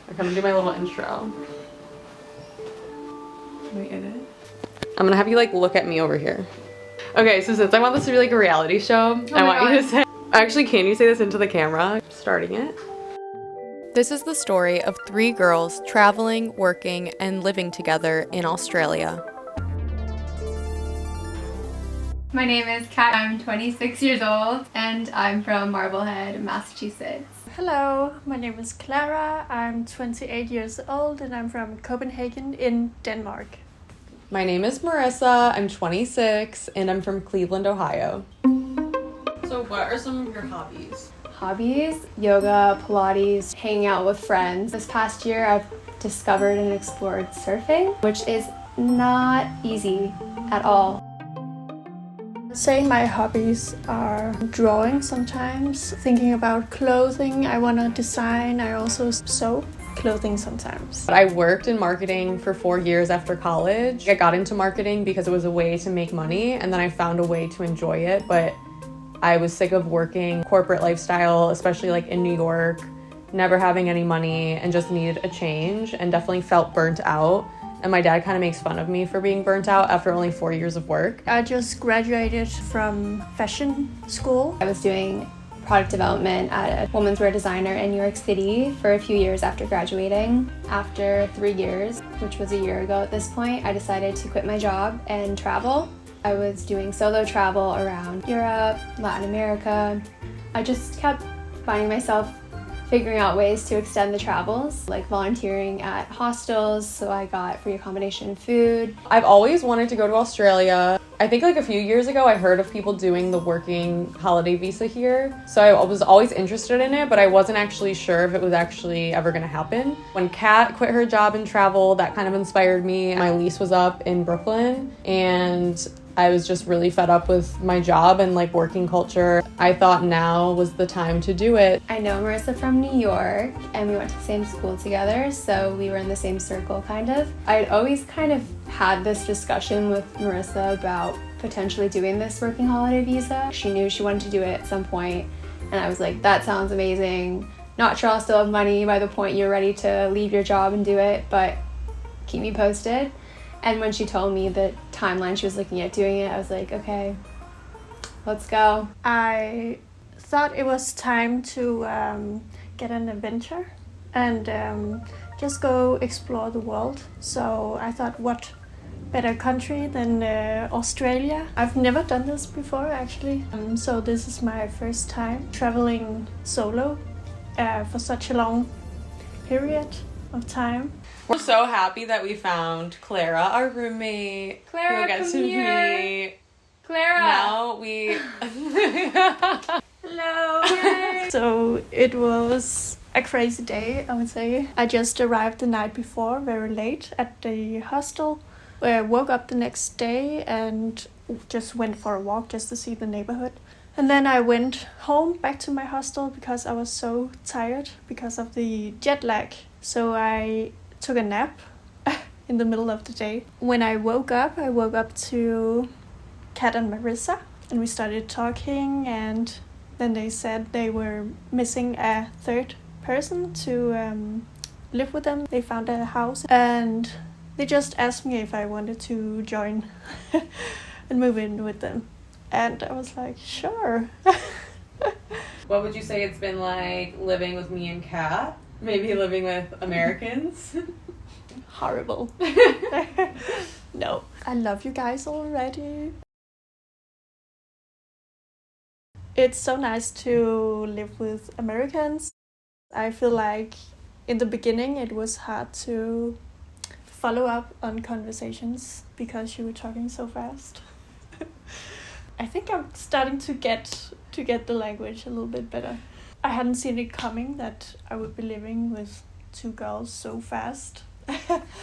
I'm gonna do my little intro. Wait, edit? I'm gonna have you like look at me over here. Okay, so since I want this to be like a reality show, I want you to say, actually, can you say this into the camera? Starting it. This is the story of 3 girls traveling, working, and living together in Australia. My name is Kat. I'm 26 years old and I'm from Marblehead, Massachusetts. Hello, my name is Clara. I'm 28 years old and I'm from Copenhagen in Denmark. My name is Marissa. I'm 26 and I'm from Cleveland, Ohio. So what are some of your hobbies? Hobbies, yoga, Pilates, hanging out with friends. This past year I've discovered and explored surfing, which is not easy at all. I'd say my hobbies are drawing sometimes, thinking about clothing. I want to design. I also sew clothing sometimes. I worked in marketing for 4 years after college. I got into marketing because it was a way to make money, and then I found a way to enjoy it, but I was sick of working corporate lifestyle, especially like in New York, never having any money, and just needed a change, and definitely felt burnt out. And my dad kind of makes fun of me for being burnt out after only 4 years of work. I just graduated from fashion school. I was doing product development at a women's wear designer in New York City for a few years after graduating. After 3 years, which was a year ago at this point, I decided to quit my job and travel. I was doing solo travel around Europe, Latin America. I just kept finding myself figuring out ways to extend the travels, like volunteering at hostels, so I got free accommodation and food. I've always wanted to go to Australia. I think like a few years ago I heard of people doing the working holiday visa here, so I was always interested in it, but I wasn't actually sure if it was actually ever going to happen. When Kat quit her job and traveled, that kind of inspired me. My lease was up in Brooklyn, and I was just really fed up with my job and like working culture. I thought now was the time to do it. I know Marissa from New York and we went to the same school together, so we were in the same circle kind of. I'd always kind of had this discussion with Marissa about potentially doing this working holiday visa. She knew she wanted to do it at some point, and I was like, that sounds amazing. Not sure I'll still have money by the point you're ready to leave your job and do it, but keep me posted. And when she told me the timeline she was looking at doing it, I was like, okay, let's go. I thought it was time to get an adventure and just go explore the world. So I thought, what better country than Australia? I've never done this before, actually. So this is my first time traveling solo for such a long period of time. We're so happy that we found Clara, our roommate. Clara, who gets come to here. meet. Clara! Now we... Hello! Yay. So it was a crazy day, I would say. I just arrived the night before, very late, at the hostel, where I woke up the next day and just went for a walk just to see the neighborhood. And then I went home back to my hostel because I was so tired because of the jet lag. So I took a nap in the middle of the day. When I woke up to Kat and Marissa, and we started talking, and then they said they were missing a third person to live with them. They found a house and they just asked me if I wanted to join and move in with them. And I was like, sure. What would you say it's been like living with me and Kat? Maybe living with Americans? Horrible. No. I love you guys already. It's so nice to live with Americans. I feel like in the beginning it was hard to follow up on conversations because you were talking so fast. I think I'm starting to get the language a little bit better. I hadn't seen it coming that I would be living with 2 girls so fast.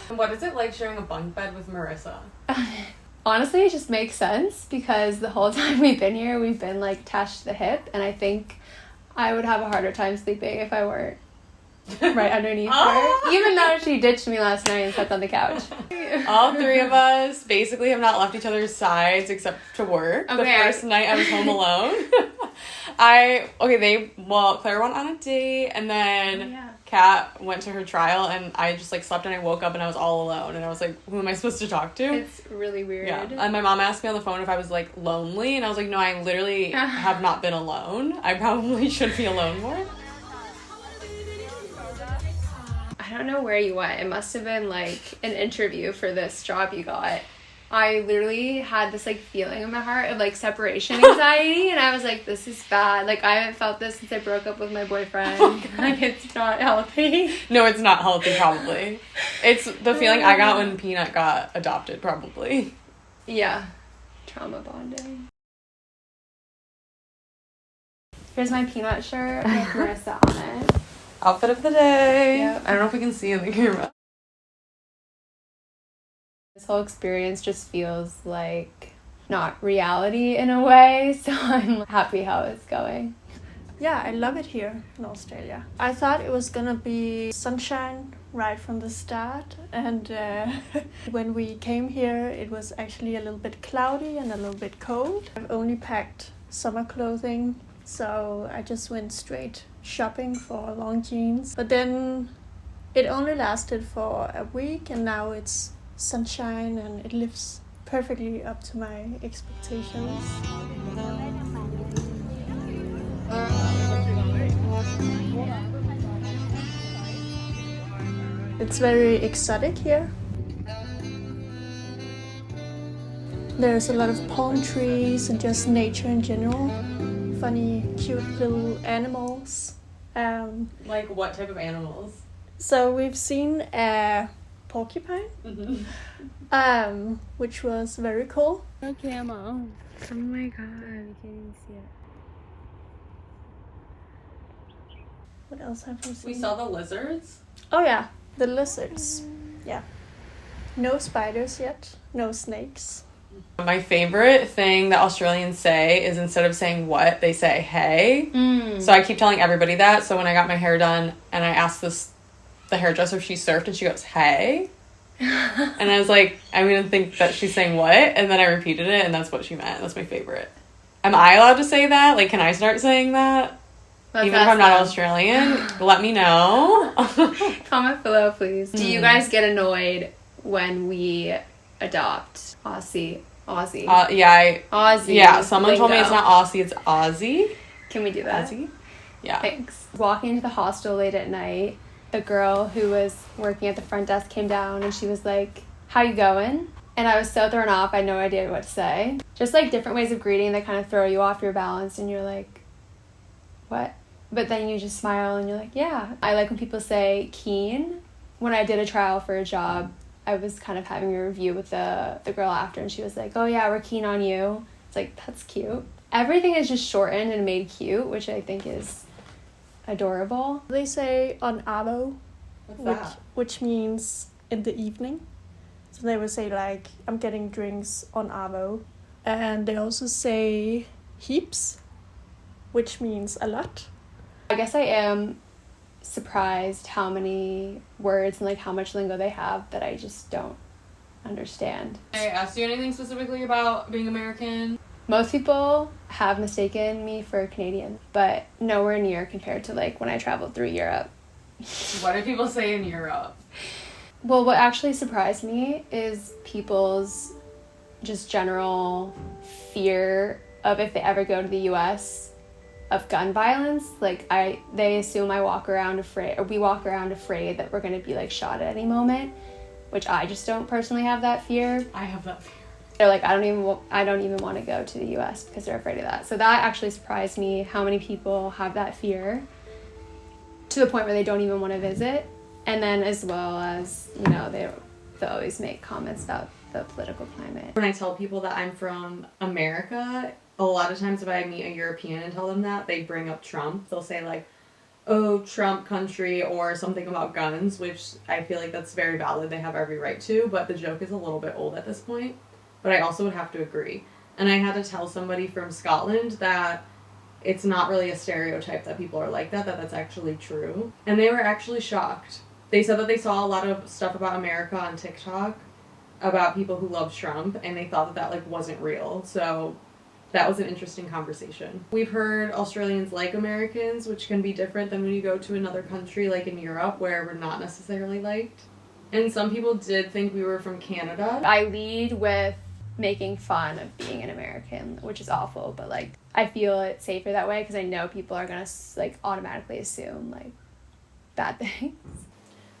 What is it like sharing a bunk bed with Marissa? Honestly, it just makes sense because the whole time we've been here, we've been like attached to the hip, and I think I would have a harder time sleeping if I weren't right underneath her. Even though she ditched me last night and slept on the couch. All 3 of us basically have not left each other's sides except to work. Okay. The first night I was home alone. Claire went on a date, and then Kat went to her trial, and I just like slept, and I woke up and I was all alone, and I was like, who am I supposed to talk to? It's really weird. Yeah. And my mom asked me on the phone if I was like lonely, and I was like, no, I literally have not been alone. I probably should be alone more. I don't know where you went. It must have been like an interview for this job you got. I literally had this like feeling in my heart of like separation anxiety, and I was like, this is bad. Like, I haven't felt this since I broke up with my boyfriend. Like, it's not healthy. No, it's not healthy, probably. It's the feeling I got when Peanut got adopted, probably. Yeah. Trauma bonding. Here's my Peanut shirt with Marissa on it. Outfit of the day. Yep. I don't know if we can see in the camera. This whole experience just feels like not reality in a way, so I'm happy how it's going. Yeah, I love it here in Australia. I thought it was gonna be sunshine right from the start, and when we came here it was actually a little bit cloudy and a little bit cold. I've only packed summer clothing, so I just went straight shopping for long jeans. But then it only lasted for a week, and now it's sunshine and it lives perfectly up to my expectations. It's very exotic here. There's a lot of palm trees and just nature in general. Funny, cute little animals. Like, what type of animals? So we've seen a porcupine, which was very cool. No camo. Oh my god, you can't even see it. What else have we seen? We saw the lizards. Oh yeah, the lizards. Yeah. No spiders yet. No snakes. My favorite thing that Australians say is instead of saying what, they say hey. So I keep telling everybody that. So when I got my hair done and I asked the hairdresser if she surfed, and she goes, hey. And I was like, I'm going to think that she's saying what? And then I repeated it, and that's what she meant. That's my favorite. Am I allowed to say that? Like, can I start saying that? Even if I'm not Australian? Let me know. Comment below, please. Do you guys get annoyed when we adopt Aussie? Yeah, Aussie. Yeah, someone lingo. told me it's not Aussie, it's Aussie. Can we do that? Aussie? Yeah. Thanks. Walking into the hostel late at night, the girl who was working at the front desk came down and she was like, how you going? And I was so thrown off, I had no idea what to say. Just like different ways of greeting that kind of throw you off your balance, and you're like, what? But then you just smile and you're like, yeah. I like when people say keen. When I did a trial for a job, I was kind of having a review with the girl after, and she was like, oh yeah, we're keen on you. It's like, that's cute. Everything is just shortened and made cute, which I think is adorable. They say on avo, What's that? which means in the evening. So they would say like, I'm getting drinks on avo. And they also say heaps, which means a lot. I guess I am surprised how many words and like how much lingo they have that I just don't understand. I asked you anything specifically about being American? Most people have mistaken me for Canadian, but nowhere near compared to like when I traveled through Europe. What do people say in Europe? Well, what actually surprised me is people's just general fear of, if they ever go to the US, of gun violence. Like they assume we walk around afraid that we're going to be like shot at any moment, which I just don't personally have that fear. I have that fear. They're like, I don't even want to go to the US because they're afraid of that. So that actually surprised me, how many people have that fear to the point where they don't even want to visit. And then as well as, you know, they always make comments about the political climate. When I tell people that I'm from America, a lot of times if I meet a European and tell them that, they bring up Trump. They'll say like, oh, Trump country, or something about guns, which I feel like that's very valid. They have every right to, but the joke is a little bit old at this point. But I also would have to agree. And I had to tell somebody from Scotland that it's not really a stereotype that people are like that that's actually true. And they were actually shocked. They said that they saw a lot of stuff about America on TikTok about people who love Trump, and they thought that like wasn't real. So that was an interesting conversation. We've heard Australians like Americans, which can be different than when you go to another country like in Europe where we're not necessarily liked. And some people did think we were from Canada. I lead with making fun of being an American, which is awful, but like I feel it's safer that way because I know people are gonna like automatically assume like bad things.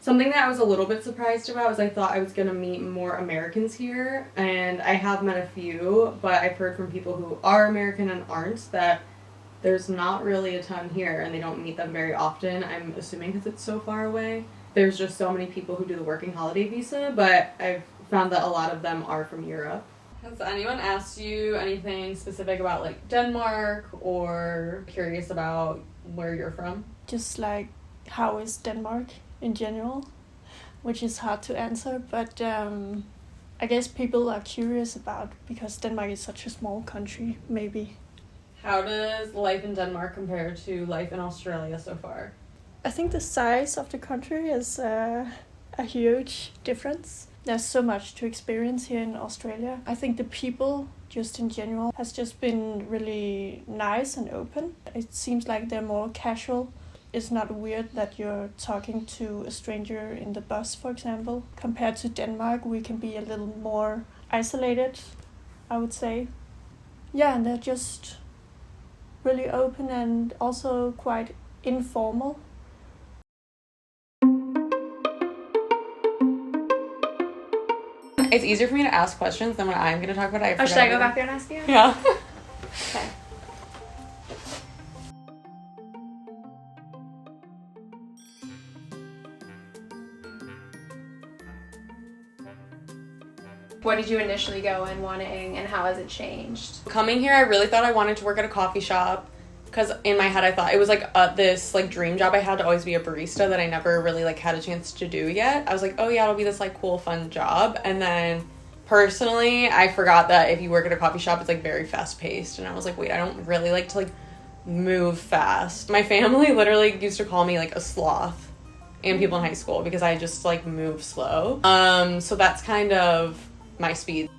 Something that I was a little bit surprised about was I thought I was gonna meet more Americans here, and I have met a few, but I've heard from people who are American and aren't that there's not really a ton here and they don't meet them very often. I'm assuming because it's so far away. There's just so many people who do the working holiday visa, but I've found that a lot of them are from Europe. Has anyone asked you anything specific about like Denmark or curious about where you're from? Just like, how is Denmark in general? Which is hard to answer, but I guess people are curious about because Denmark is such a small country, maybe. How does life in Denmark compare to life in Australia so far? I think the size of the country is a huge difference. There's so much to experience here in Australia. I think the people, just in general, has just been really nice and open. It seems like they're more casual. It's not weird that you're talking to a stranger in the bus, for example. Compared to Denmark, we can be a little more isolated, I would say. Yeah, and they're just really open and also quite informal. It's easier for me to ask questions than when I'm going to talk about it. Should I go back there and ask you? Yeah. Okay. What did you initially go in wanting and how has it changed? Coming here, I really thought I wanted to work at a coffee shop because in my head I thought it was like this like dream job I had to always be a barista that I never really like had a chance to do yet. I was like, oh yeah, it'll be this like cool fun job. And then personally, I forgot that if you work at a coffee shop, it's like very fast paced. And I was like, wait, I don't really like to like move fast. My family literally used to call me like a sloth and people in high school because I just like move slow. So that's kind of my speed.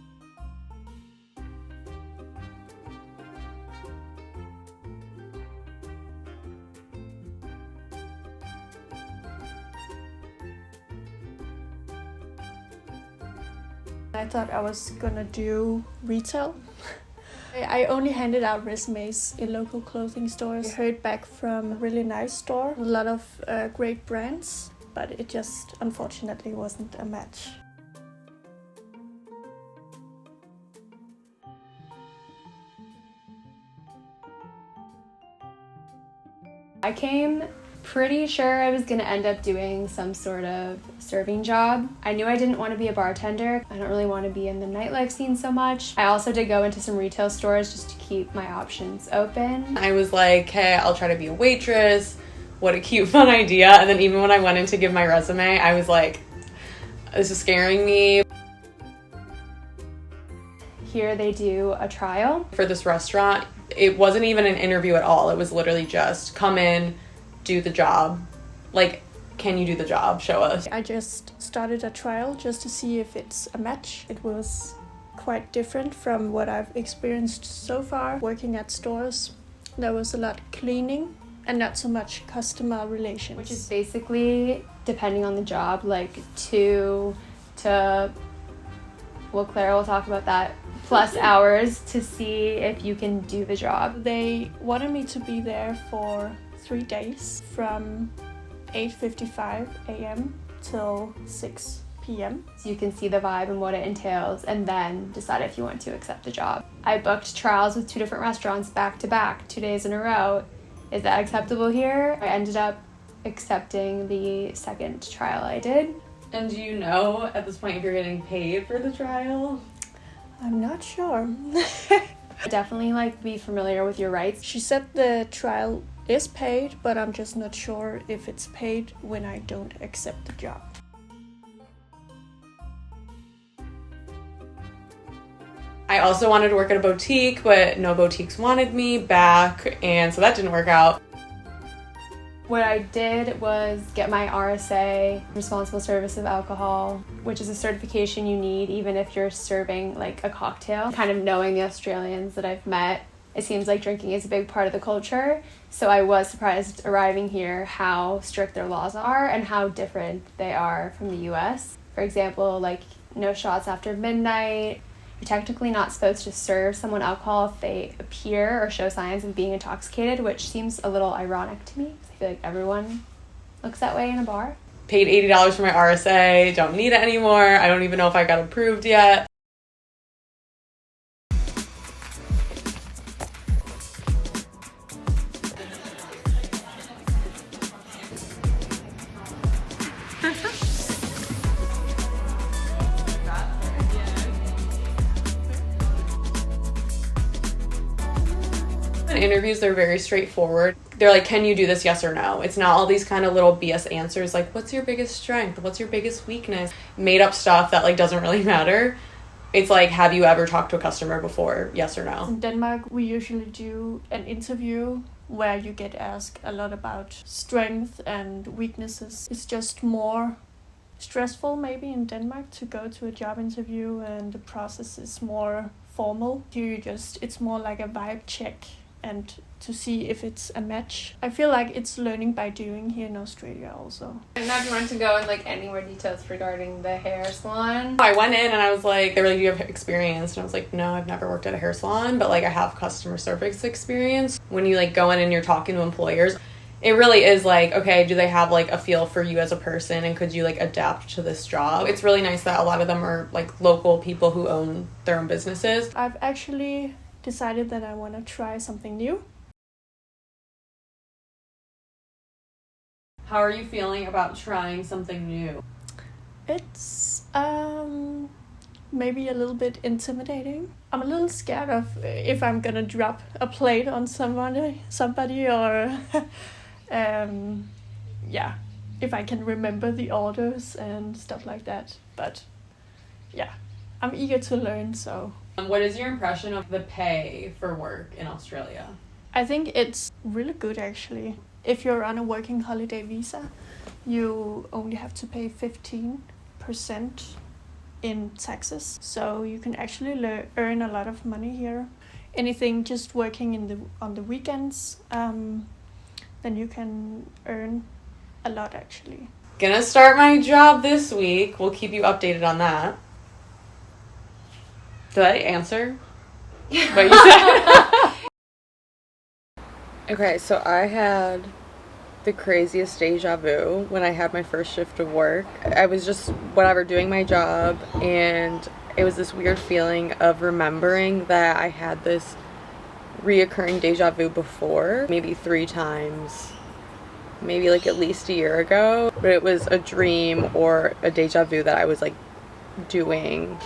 I thought I was gonna do retail. I only handed out resumes in local clothing stores. I heard back from a really nice store, a lot of great brands, but it just unfortunately wasn't a match. I came pretty sure I was going to end up doing some sort of serving job. I knew I didn't want to be a bartender. I don't really want to be in the nightlife scene so much. I also did go into some retail stores just to keep my options open. I was like, hey, I'll try to be a waitress. What a cute, fun idea. And then even when I went in to give my resume, I was like, this is scaring me. Here they do a trial. For this restaurant, it wasn't even an interview at all. It was literally just come in, do the job. Like, can you do the job? Show us. I just started a trial just to see if it's a match. It was quite different from what I've experienced so far. Working at stores, there was a lot cleaning and not so much customer relations. Which is basically, depending on the job, like 2 to, well, Claire will talk about that, plus hours to see if you can do the job. They wanted me to be there for 3 days from 8:55 a.m. till 6 p.m. So you can see the vibe and what it entails and then decide if you want to accept the job. I booked trials with 2 different restaurants back to back, 2 days in a row. Is that acceptable here? I ended up accepting the second trial I did. And do you know at this point if you're getting paid for the trial? I'm not sure. Definitely like be familiar with your rights. She said the trial is paid, but I'm just not sure if it's paid when I don't accept the job. I also wanted to work at a boutique, but no boutiques wanted me back, and so that didn't work out. What I did was get my RSA, Responsible Service of Alcohol, which is a certification you need even if you're serving like a cocktail. Kind of knowing the Australians that I've met, it seems like drinking is a big part of the culture. So I was surprised arriving here how strict their laws are and how different they are from the US. For example, like no shots after midnight. You're technically not supposed to serve someone alcohol if they appear or show signs of being intoxicated, which seems a little ironic to me. I feel like everyone looks that way in a bar. Paid $80 for my RSA, don't need it anymore. I don't even know if I got approved yet. Interviews, they're very straightforward. They're like, can you do this, yes or no? It's not all these kind of little BS answers like, what's your biggest strength, what's your biggest weakness, made up stuff that like doesn't really matter. It's like, have you ever talked to a customer before, yes or no? In Denmark we usually do an interview where you get asked a lot about strength and weaknesses. It's just more stressful maybe in Denmark to go to a job interview, and the process is more formal. It's more like a vibe check and to see if it's a match. I feel like it's learning by doing here in Australia also. And now do you want to go in like any more details regarding the hair salon? I went in and I was like, they were like, do you have experience? And I was like, no, I've never worked at a hair salon, but like I have customer service experience. When you like go in and you're talking to employers, it really is like, okay, do they have like a feel for you as a person and could you like adapt to this job? It's really nice that a lot of them are like local people who own their own businesses. I've actually decided that I want to try something new. How are you feeling about trying something new? It's maybe a little bit intimidating. I'm a little scared of if I'm gonna drop a plate on somebody or yeah, if I can remember the orders and stuff like that. But yeah, I'm eager to learn, so. What is your impression of the pay for work in Australia? I think it's really good actually. If you're on a working holiday visa, you only have to pay 15% in taxes. So you can actually earn a lot of money here. Anything just working on the weekends, then you can earn a lot actually. Gonna start my job this week. We'll keep you updated on that. Did I answer what you said? Okay, so I had the craziest deja vu when I had my first shift of work. I was just doing my job, and it was this weird feeling of remembering that I had this reoccurring deja vu before, maybe 3 times, maybe like at least a year ago. But it was a dream or a deja vu that I was like doing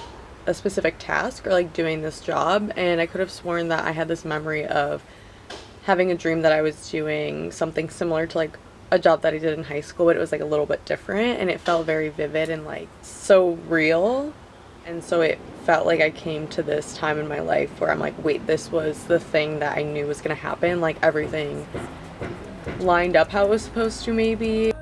a specific task or like doing this job, and I could have sworn that I had this memory of having a dream that I was doing something similar to like a job that I did in high school, but it was like a little bit different, and it felt very vivid and like so real. And so it felt like I came to this time in my life where I'm like, wait, this was the thing that I knew was gonna happen. Like everything lined up how it was supposed to maybe.